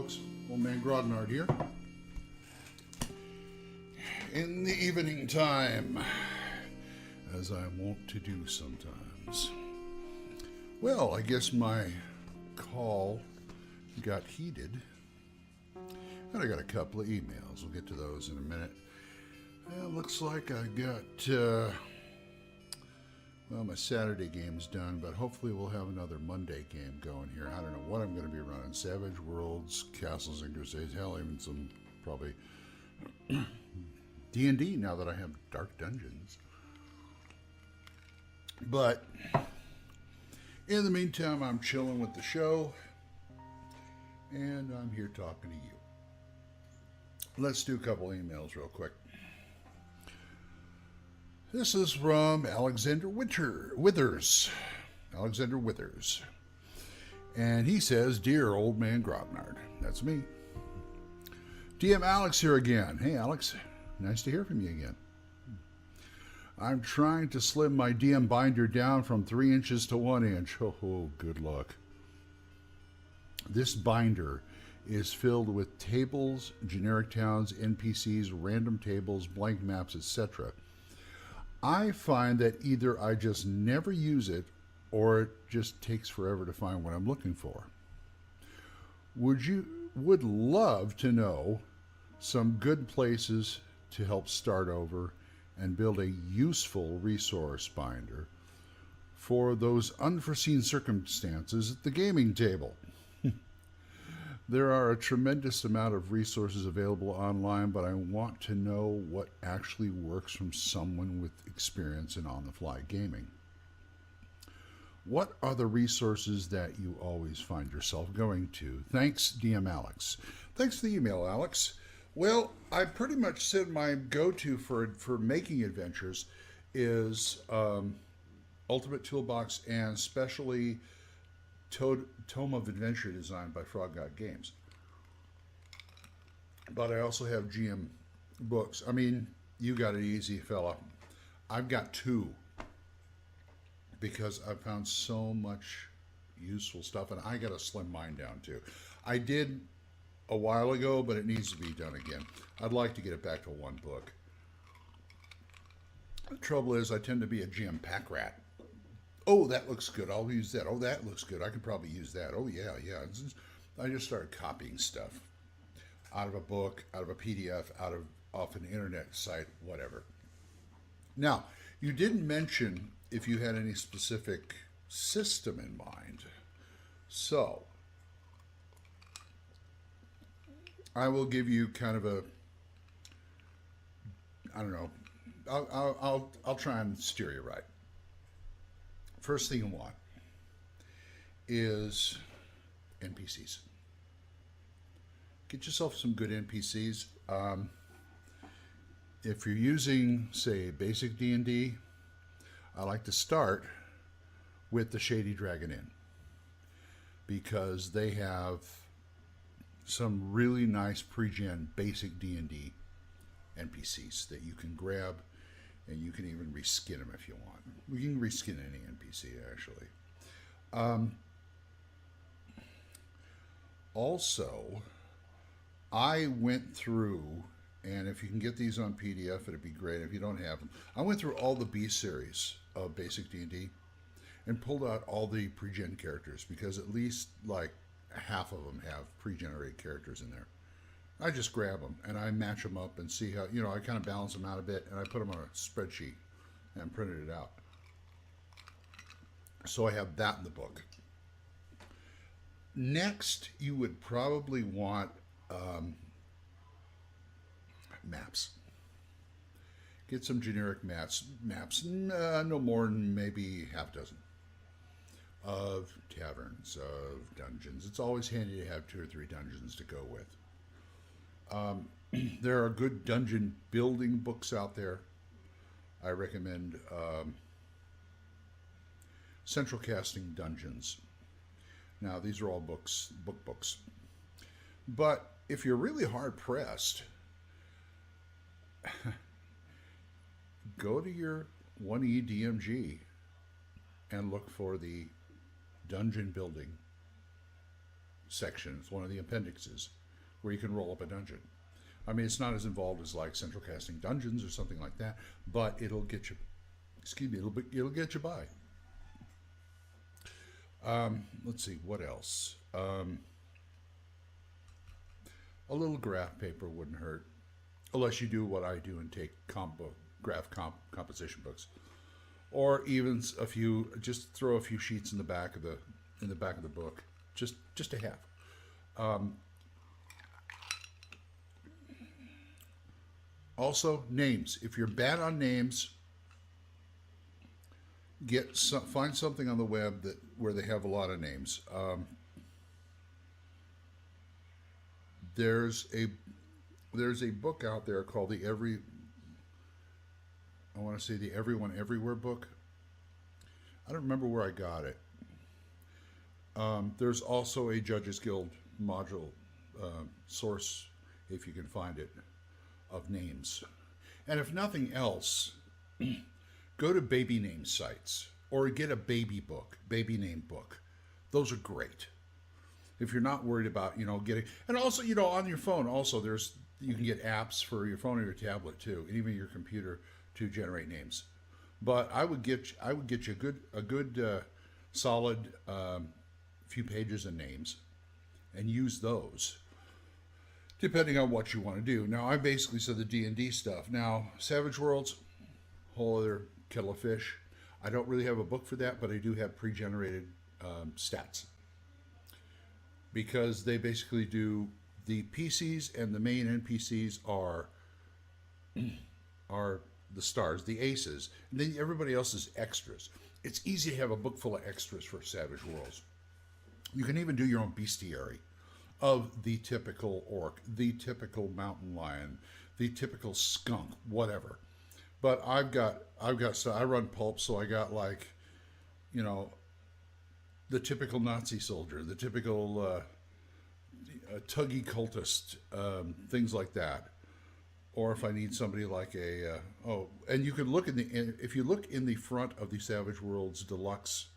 folks. Old man Grognard here. In the evening time, as I want to do sometimes. Well, I guess my call got heated. And I got a couple of emails. We'll get to those in a minute. Well, looks like I got, well, my Saturday game's done, but hopefully we'll have another Monday game going here. I don't know what I'm going to be running. Savage Worlds, Castles and Crusades, hell, even some probably D&D now that I have Dark Dungeons. But in the meantime, I'm chilling with the show, and I'm here talking to you. Let's do a couple emails real quick. This is from Alexander Withers. Alexander Withers. And he says, Dear Old Man Grognard. That's me. DM Alex here again. Hey, Alex. Nice to hear from you again. I'm trying to slim my DM binder down from 3 inches to 1 inch. Oh, good luck. This binder is filled with tables, generic towns, NPCs, random tables, blank maps, etc. I find that either I just never use it or it just takes forever to find what I'm looking for. Would love to know some good places to help start over and build a useful resource binder for those unforeseen circumstances at the gaming table. There are a tremendous amount of resources available online, but I want to know what actually works from someone with experience in on-the-fly gaming. What are the resources that you always find yourself going to? Thanks, DM Alex. Thanks for the email, Alex. Well, I pretty much said my go-to for making adventures is Ultimate Toolbox and especially Tome of Adventure designed by Frog God Games. But I also have GM books. I mean, you got it easy, fella. I've got 2 because I've found so much useful stuff, and I got to slim mine down too. I did a while ago, but it needs to be done again. I'd like to get it back to 1 book. The trouble is I tend to be a GM pack rat. Oh, that looks good. I'll use that. Oh, that looks good. I could probably use that. Oh, yeah. I just started copying stuff out of a book, out of a PDF, off an internet site, whatever. Now, you didn't mention if you had any specific system in mind. So, I will give you kind of a, I don't know, I'll try and steer you right. First thing you want is NPCs. Get yourself some good NPCs. If you're using, say, basic D&D, I like to start with the Shady Dragon Inn because they have some really nice pre-gen basic D&D NPCs that you can grab, and you can even reskin them if you want. You can reskin any NPC, actually. Also, I went through, and if you can get these on PDF, it'd be great. If you don't have them, I went through all the B series of basic D&D and pulled out all the pre-gen characters because at least like half of them have pre-generated characters in there. I just grab them and I match them up and see how, I kind of balance them out a bit and I put them on a spreadsheet and printed it out. So I have that in the book. Next, you would probably want maps. Get some generic maps, no more than maybe half a dozen of taverns, of dungeons. It's always handy to have 2 or 3 dungeons to go with. There are good dungeon building books out there. I recommend Central Casting Dungeons. Now, these are all books. But if you're really hard pressed, go to your 1E DMG and look for the dungeon building section. It's one of the appendixes where you can roll up a dungeon. I mean, it's not as involved as like Central Casting Dungeons or something like that, but it'll get you. Excuse me, it'll get you by. Let's see what else. A little graph paper wouldn't hurt, unless you do what I do and take composition books, or even a few. Just throw a few sheets in the back of the book, just to have. Also, names. If you're bad on names, find something on the web where they have a lot of names. There's a book out there called the Everyone Everywhere book. I don't remember where I got it. There's also a Judges Guild module source, if you can find it, of names. And if nothing else, go to baby name sites or get a baby name book. Those are great. If you're not worried about, getting, and also, on your phone, also you can get apps for your phone or your tablet too, and even your computer to generate names. But I would get you a good solid few pages of names and use those depending on what you want to do. Now, I basically said the D&D stuff. Now, Savage Worlds, whole other kettle of fish. I don't really have a book for that, but I do have pre-generated stats, because they basically do the PCs, and the main NPCs are the stars, the aces, and then everybody else is extras. It's easy to have a book full of extras for Savage Worlds. You can even do your own bestiary of the typical orc, the typical mountain lion, the typical skunk, whatever. But so I run pulp, so I got the typical Nazi soldier, the typical tuggy cultist, things like that. Or if I need somebody like and you can look if you look in the front of the Savage Worlds Deluxe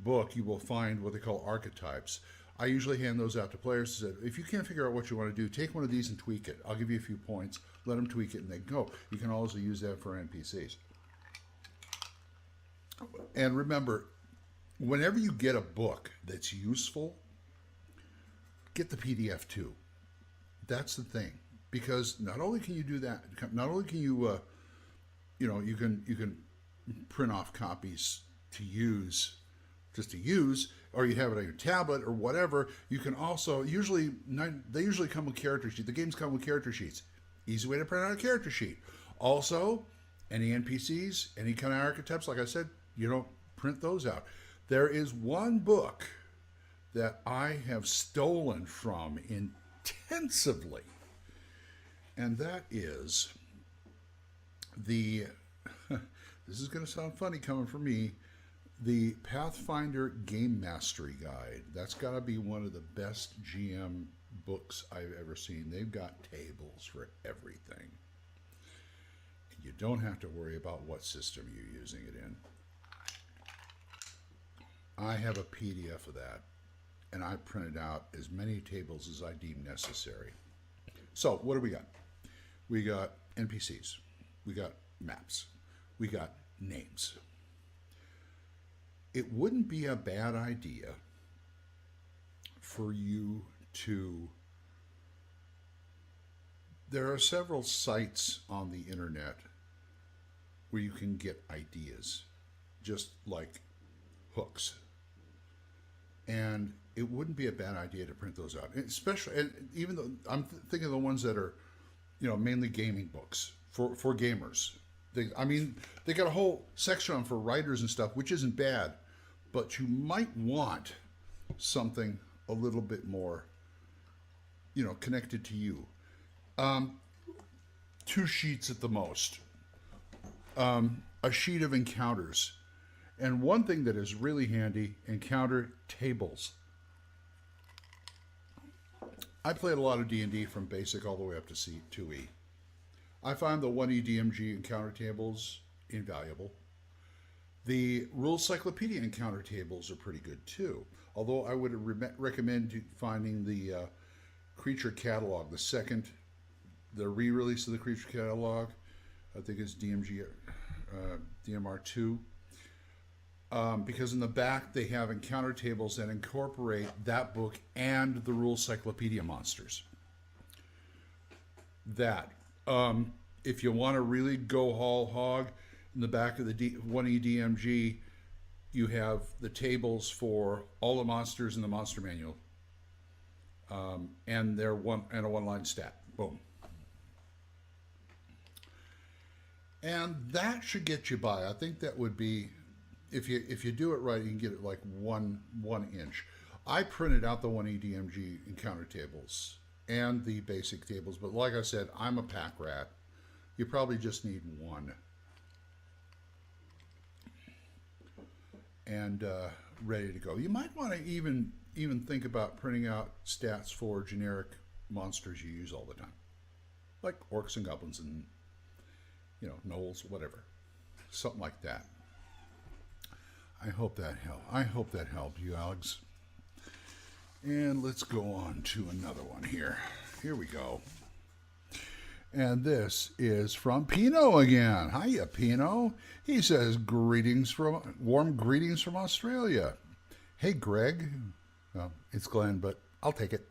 book, you will find what they call archetypes. I usually hand those out to players. Say, if you can't figure out what you want to do, take one of these and tweak it. I'll give you a few points. Let them tweak it and they go. You can also use that for NPCs. And remember, whenever you get a book that's useful, get the PDF too. That's the thing, because not only can you do that, not only can you, you can print off copies to use, or you have it on your tablet or whatever. You can also they usually come with character sheets. The games come with character sheets. Easy way to print out a character sheet. Also, any NPCs, any kind of archetypes, like I said, print those out. There is one book that I have stolen from intensively, and that is this is going to sound funny coming from me, the Pathfinder Game Mastery Guide. That's got to be one of the best GM books I've ever seen. They've got tables for everything. And you don't have to worry about what system you're using it in. I have a PDF of that, and I printed out as many tables as I deem necessary. So what do we got? We got NPCs. We got maps. We got names. It wouldn't be a bad idea for you to... There are several sites on the internet where you can get ideas, just like hooks. And it wouldn't be a bad idea to print those out, especially, and even though I'm thinking of the ones that are, mainly gaming books for gamers. They got a whole section on for writers and stuff, which isn't bad, but you might want something a little bit more, connected to you. 2 sheets at the most. A sheet of encounters. And one thing that is really handy, encounter tables. I played a lot of D&D from basic all the way up to C2E. I find the 1E DMG encounter tables invaluable. The Rule Cyclopedia encounter tables are pretty good too. Although I would recommend finding the Creature Catalog, the re-release of the Creature Catalog. I think it's DMR2. Because in the back they have encounter tables that incorporate that book and the Rule Cyclopedia monsters. If you want to really go whole hog, in the back of the 1E DMG, you have the tables for all the monsters in the monster manual, and a one-line stat. Boom. And that should get you by. I think that would be, if you do it right, you can get it like one inch. I printed out the 1E DMG encounter tables and the basic tables, but like I said, I'm a pack rat. You probably just need one. And ready to go. You might want to even think about printing out stats for generic monsters you use all the time, like orcs and goblins and gnolls, whatever, something like that. I hope that helped you, Alex. And let's go on to another one here. Here we go. And this is from Pino again. Hiya, Pino. He says, warm greetings from Australia. Hey, Greg. Well, it's Glenn, but I'll take it.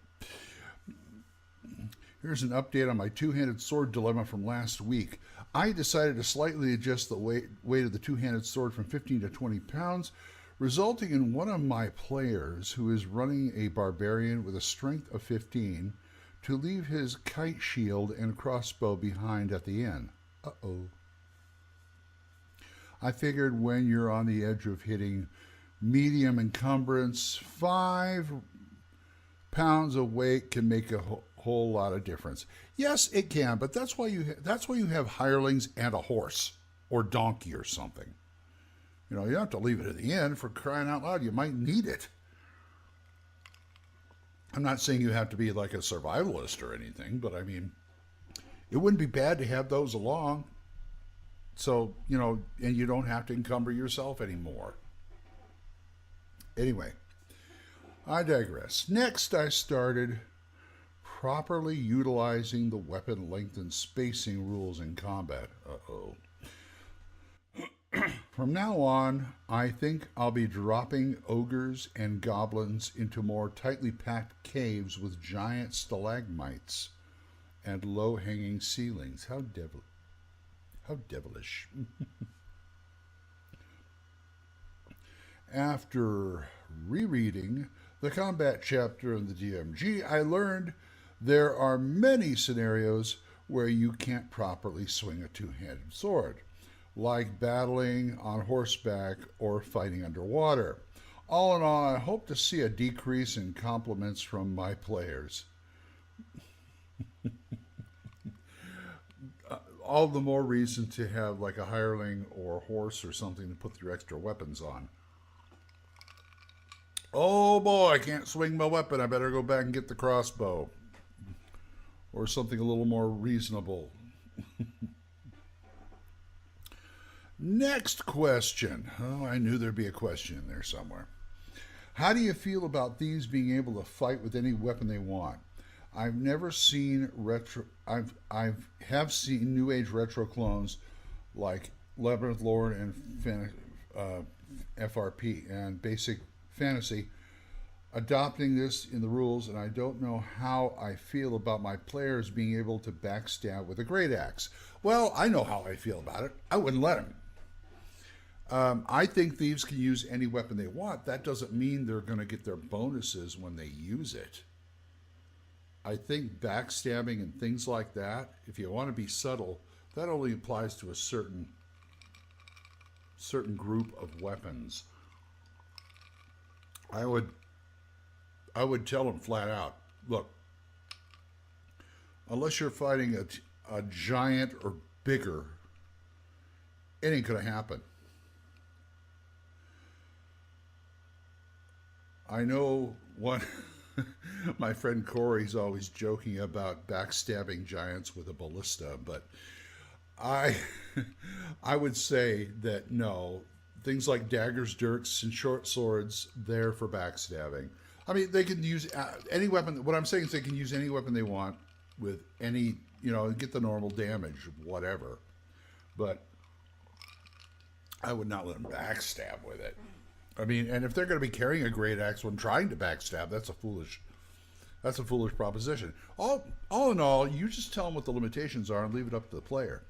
Here's an update on my two-handed sword dilemma from last week. I decided to slightly adjust the weight of the two-handed sword from 15 to 20 pounds, resulting in one of my players, who is running a barbarian with a strength of 15, to leave his kite shield and crossbow behind at the end. Uh-oh. I figured when you're on the edge of hitting medium encumbrance, 5 pounds of weight can make a whole lot of difference. Yes, it can, but that's why you have hirelings and a horse or donkey or something. You don't have to leave it at the end, for crying out loud. You might need it. I'm not saying you have to be like a survivalist or anything, but I mean, it wouldn't be bad to have those along. So, and you don't have to encumber yourself anymore. Anyway, I digress. Next, I started properly utilizing the weapon length and spacing rules in combat. Uh-oh. From now on, I think I'll be dropping ogres and goblins into more tightly packed caves with giant stalagmites and low-hanging ceilings. How devilish. After rereading the combat chapter in the DMG, I learned there are many scenarios where you can't properly swing a two-handed sword, like battling on horseback or fighting underwater. All in all, I hope to see a decrease in compliments from my players. All the more reason to have like a hireling or a horse or something to put your extra weapons on. Oh boy, I can't swing my weapon. I better go back and get the crossbow. Or something a little more reasonable. Next question. Oh, I knew there'd be a question in there somewhere. How do you feel about thieves being able to fight with any weapon they want? I've never seen I've seen New Age retro clones like Labyrinth Lord and FRP and Basic Fantasy adopting this in the rules, and I don't know how I feel about my players being able to backstab with a great axe. Well, I know how I feel about it. I wouldn't let them. I think thieves can use any weapon they want. That doesn't mean they're going to get their bonuses when they use it. I think backstabbing and things like that, if you want to be subtle, that only applies to a certain group of weapons. I would tell them flat out, look, unless you're fighting a giant or bigger, it ain't going to happen. I know one, my friend Corey's always joking about backstabbing giants with a ballista, but I would say that no, Things like daggers, dirks, and short swords there for backstabbing. I mean, they can use any weapon. What I'm saying is they can use any weapon they want with any, get the normal damage, whatever. But I would not let them backstab with it. I mean, and if they're going to be carrying a great axe when trying to backstab, that's a foolish proposition. All in all, you just tell them what the limitations are and leave it up to the player.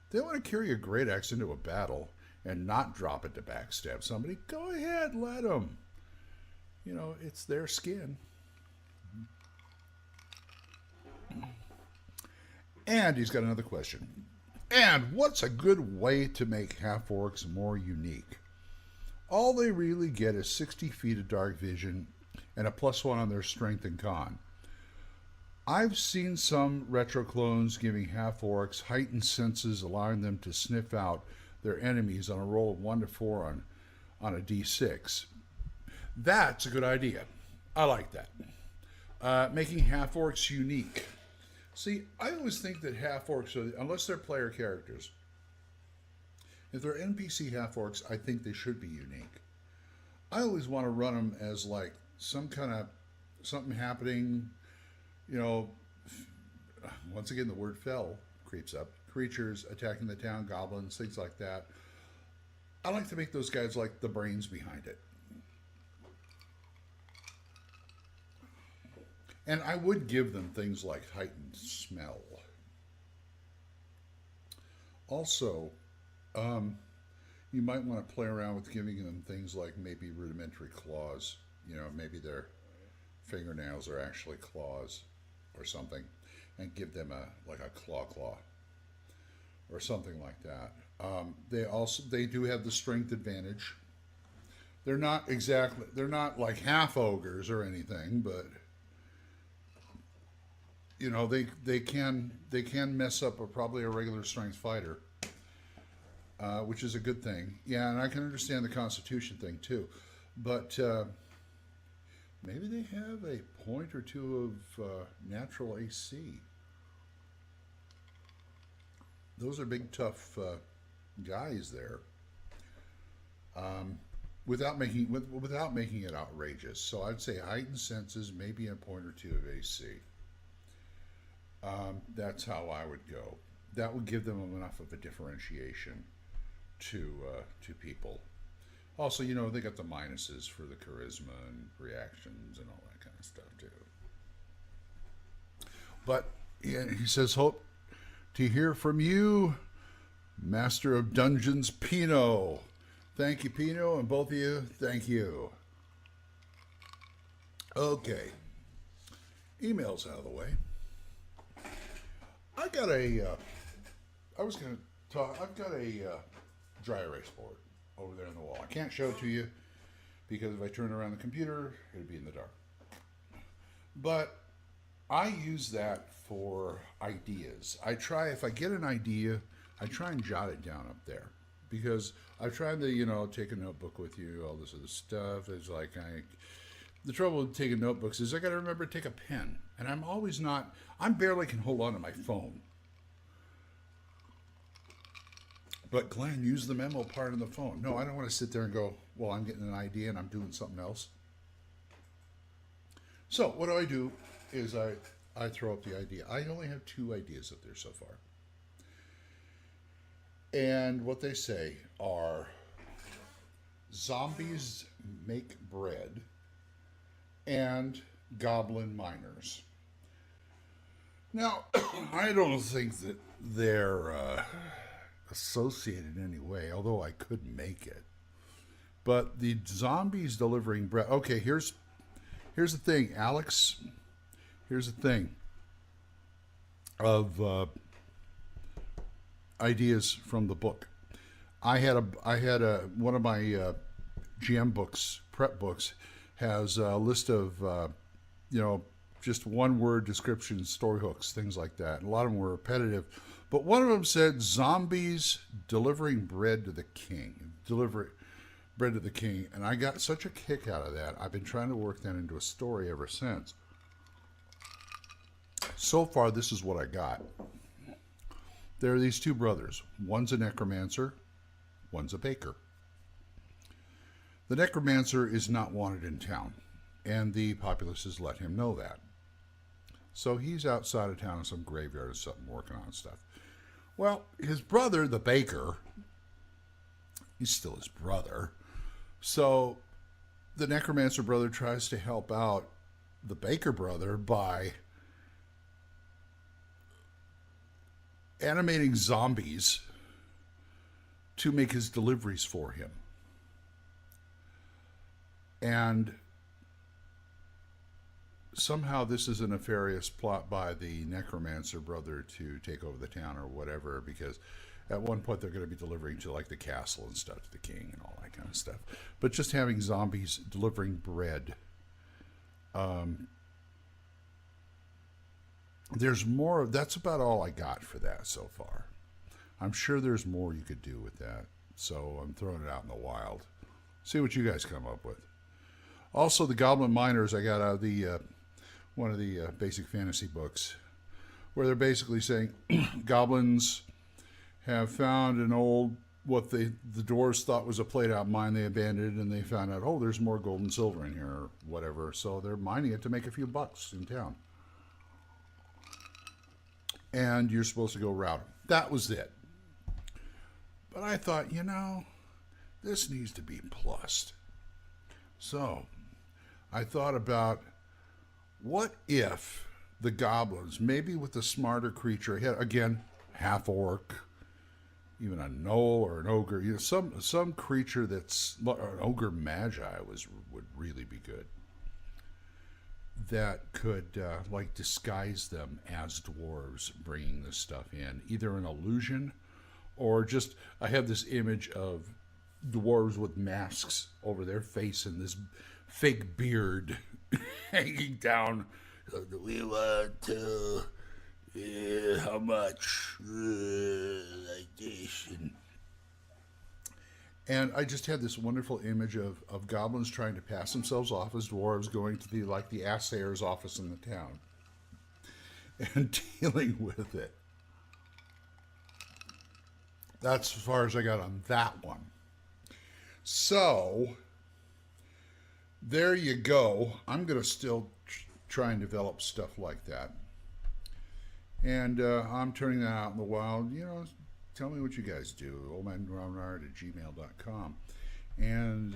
If they want to carry a great axe into a battle and not drop it to backstab somebody, go ahead, let them. It's their skin. And he's got another question. And what's a good way to make half-orcs more unique? All they really get is 60 feet of dark vision and a +1 on their strength and con. I've seen some retro clones giving half-orcs heightened senses, allowing them to sniff out their enemies on a roll of 1 to 4 on a d6. That's a good idea. I like that. Making half-orcs unique. See, I always think that half-orcs, unless they're player characters, if they're NPC half-orcs, I think they should be unique. I always want to run them as like something happening, once again the word fell creeps up. Creatures attacking the town, goblins, things like that. I like to make those guys like the brains behind it. And I would give them things like heightened smell. Also, you might want to play around with giving them things like maybe rudimentary claws. Maybe their fingernails are actually claws or something, and give them a claw or something like that. They do have the strength advantage. They're not like half ogres or anything, but they can mess up probably a regular strength fighter, which is a good thing. Yeah, and I can understand the Constitution thing too, but maybe they have a point or two of natural AC. Those are big, tough guys there. Without making it outrageous. So I'd say heightened senses, maybe a point or two of AC. That's how I would go. That would give them enough of a differentiation to people. Also, they got the minuses for the charisma and reactions and all that kind of stuff too. But he says, hope to hear from you, Master of Dungeons Pino. Thank you, Pino, and both of you, thank you. Okay. Emails out of the way. I've got a dry erase board over there on the wall. I can't show it to you because if I turn around the computer, it'd be in the dark. But I use that for ideas. If I get an idea, I try and jot it down up there because I've tried to, take a notebook with you, all this other stuff. It's like the trouble with taking notebooks is I got to remember to take a pen. And I barely can hold on to my phone. But Glenn, use the memo part of the phone. No, I don't want to sit there and go, well, I'm getting an idea and I'm doing something else. So what I do is I throw up the idea. I only have 2 ideas up there so far. And what they say are zombies make bread and goblin miners. Now, I don't think that they're associated in any way, although I could make it. But the zombies delivering bread. Okay, here's the thing, Alex. Here's the thing of ideas from the book. I had one of my GM books, prep books, has a list of just one-word descriptions, story hooks, things like that. And a lot of them were repetitive. But one of them said, zombies delivering bread to the king. Deliver bread to the king. And I got such a kick out of that. I've been trying to work that into a story ever since. So far, this is what I got. There are these 2 brothers. One's a necromancer. One's a baker. The necromancer is not wanted in town, and the populace has let him know that. So he's outside of town in some graveyard or something working on stuff. Well, his brother, the baker, he's still his brother. So the necromancer brother tries to help out the baker brother by animating zombies to make his deliveries for him. And somehow this is a nefarious plot by the necromancer brother to take over the town or whatever, because at one point they're going to be delivering to like the castle and stuff, to the king and all that kind of stuff. But just having zombies delivering bread, there's more. That's about all I got for that so far. I'm sure there's more you could do with that, so I'm throwing it out in the wild. See what you guys come up with. Also, the Goblin Miners I got out of the one of the basic fantasy books, where they're basically saying goblins have found an old, what the dwarves thought was a played-out mine they abandoned, and they found out, oh, there's more gold and silver in here, or whatever. So they're mining it to make a few bucks in town. And you're supposed to go rout them. That was it. But I thought, this needs to be plussed. So I thought about, what if the goblins, maybe with a smarter creature, again, half orc, even a gnoll or an ogre, some creature that's, or an ogre magi would really be good, that could like disguise them as dwarves bringing this stuff in, either an illusion or just, I have this image of dwarves with masks over their face and this fake beard hanging down. We want to, how much, like this. And I just had this wonderful image of goblins trying to pass themselves off as dwarves, going to the assayer's office in the town and dealing with it. That's as far as I got on that one. So there you go. I'm going to still try and develop stuff like that. And I'm turning that out in the wild. Tell me what you guys do. oldmangrognard@gmail.com. And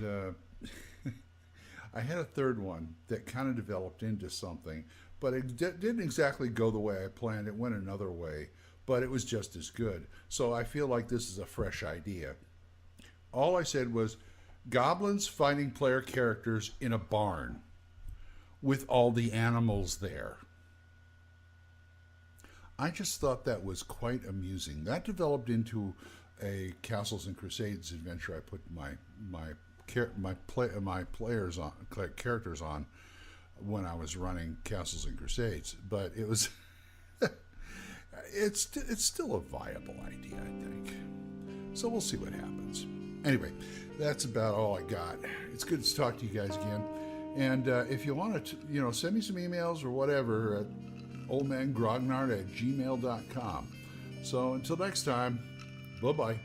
I had a third one that kind of developed into something, but it didn't exactly go the way I planned. It went another way, but it was just as good. So I feel like this is a fresh idea. All I said was goblins fighting player characters in a barn with all the animals there. I just thought that was quite amusing. That developed into a Castles and Crusades adventure I put my players on, characters on, when I was running Castles and Crusades. But it was it's still a viable idea, I think. So we'll see what happens. Anyway, that's about all I got. It's good to talk to you guys again. And if you want to, send me some emails or whatever at oldmangrognard@gmail.com. So until next time, bye-bye.